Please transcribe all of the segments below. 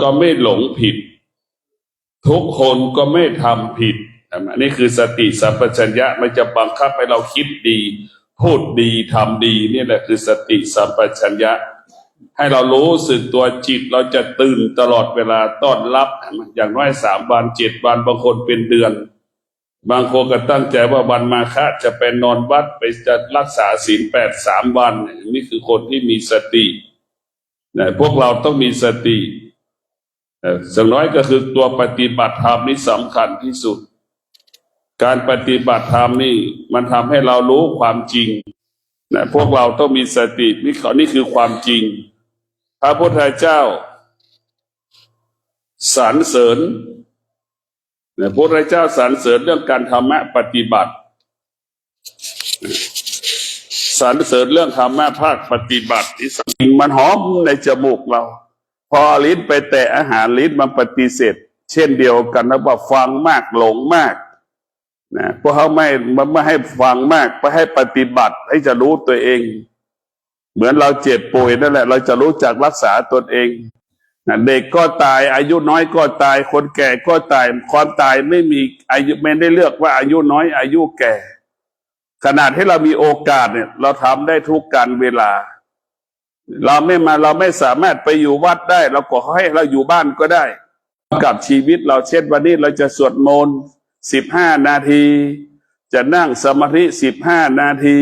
ก็ไม่หลงผิดทุกคนก็ไม่ทำผิดนี่คือสติสัมปชัญญะมันจะบังคับให้เราคิดดีพูดดีทำดีนี่แหละคือสติสัมปชัญญะให้เรารู้สึกตัวจิตเราจะตื่นตลอดเวลาต้อนรับอย่างน้อย3 วัน7 วันบางคนเป็นเดือนบางคนก็ตั้งใจว่าวันมาฆะจะไปนอนวัดไปจะรักษาศีล8 3 วันนี่คือคนที่มีสติพวกเราต้องมีสติสิ่งน้อยก็คือตัวปฏิบัติธรรมนี่สำคัญที่สุดการปฏิบัติธรรมนี่มันทำให้เรารู้ความจริงพวกเราต้องมีสตินี่คือความจริงพระพุทธเจ้าสรรเสริญพระพุทธเจ้าสรรเสริญเรื่องการธรรมะปฏิบัติสรรเสริญเรื่องธรรมะภาคปฏิบัติที่สิ่งมันหอมในจมูกเราพอลิ้นไปแตะอาหารลิ้นมันปฏิเสธเช่นเดียวกันนะว่าฟังมากหลงมากเพราะเขาไม่ให้ฟังมากไปให้ปฏิบัติให้จะรู้ตัวเองเหมือนเราเจ็บป่วยนั่นแหละเราจะรู้จักรักษาตนเองเด็กก็ตายอายุน้อยก็ตายคนแก่ก็ตายความตายไม่มีอายุไม่ได้เลือกว่าอายุน้อยอายุแก่ขนาดที่เรามีโอกาสเนี่ยเราทำได้ทุกการเวลาเราไม่สามารถไปอยู่วัดได้เราก็ให้เราอยู่บ้านก็ได้กับชีวิตเราเช่นวันนี้เราจะสวดมนต์15 นาทีจะนั่งสมาธิ15 นาที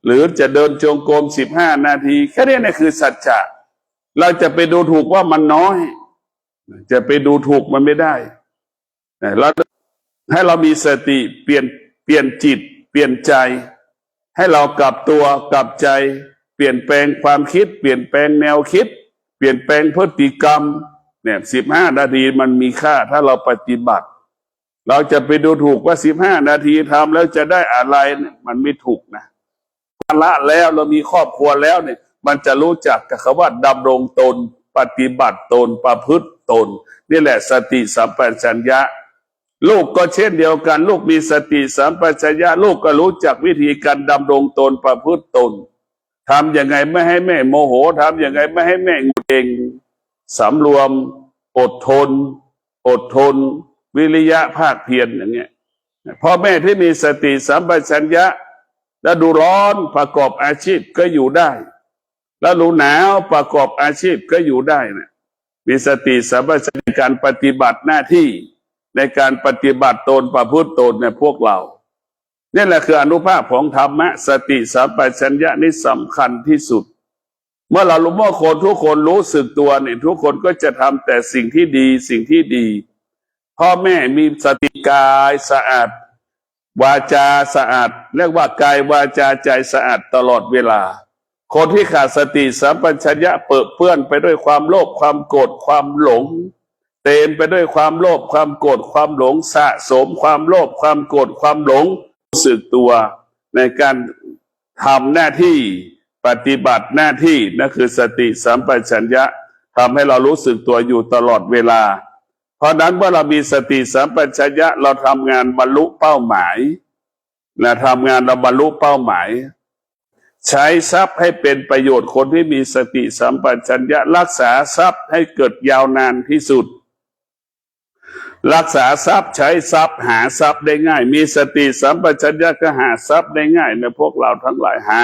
หรือจะเดินจงกรม15 นาทีแค่นี้คือสัจจะเราจะไปดูถูกว่ามันน้อยจะไปดูถูกมันไม่ได้เราให้เรามีสติเปลี่ยนจิตเปลี่ยนใจให้เรากลับตัวกลับใจเปลี่ยนแปลงความคิดเปลี่ยนแปลงแนวคิดเปลี่ยนแปลงพฤติกรรมเนี่ย15 นาทีมันมีค่าถ้าเราปฏิบัติเราจะไปดูถูกว่า15 นาทีทำแล้วจะได้อะไรเนี่ยมันไม่ถูกนะละแล้วเรามีครอบครัวแล้วเนี่ยมันจะรู้จักกับคำว่าดำรงตนปฏิบัติตนประพฤติตนนี่แหละสติสัมปชัญญะลูกก็เช่นเดียวกันลูกมีสติสัมปชัญญะลูกก็รู้จักวิธีการดำรงตนประพฤติตนทำยังไงไม่ให้แม่โมโหทำยังไงไม่ให้แม่หงุดหงิดสำรวมอดทนวิริยะภาคเพียรอย่างเงี้ยพ่อแม่ที่มีสติสัมปชัญญะแล้วดูร้อนประกอบอาชีพก็อยู่ได้แล้วดูหนาวประกอบอาชีพก็อยู่ได้นะมีสติสัมปชัญญะในการปฏิบัติหน้าที่ในการปฏิบัติตนประพฤติตนในพวกเรานี่แหละคืออานุภาพของธรรมะสติสัมปชัญญะนี่สำคัญที่สุดเมื่อเรารู้ว่าคนทุกคนรู้สึกตัวเนี่ยทุกคนก็จะทำแต่สิ่งที่ดีพ่อแม่มีสติกายสะอาดวาจาสะอาดเรียกว่ากายวาจาใจสะอาดตลอดเวลาคนที่ขาดสติสัมปชัญญะเปื้อนไปด้วยความโลภความโกรธความหลงเต็มไปด้วยความโลภความโกรธความหลงสะสมความโลภความโกรธความหลงรู้สึกตัวในการทำหน้าที่ปฏิบัติหน้าที่นั่นคือสติสัมปชัญญะทำให้เรารู้สึกตัวอยู่ตลอดเวลาเพราะนั้นเมื่อเรามีสติสัมปชัญญะเราทำงานบรรลุเป้าหมายทำงานเราบรรลุเป้าหมายใช้ทรัพย์ให้เป็นประโยชน์คนที่มีสติสัมปชัญญะรักษาทรัพย์ให้เกิดยาวนานที่สุดรักษาทรัพย์ใช้ทรัพย์หาทรัพย์ได้ง่ายมีสติสัมปชัญญะก็หาทรัพย์ได้ง่ายในพวกเราทั้งหลายหา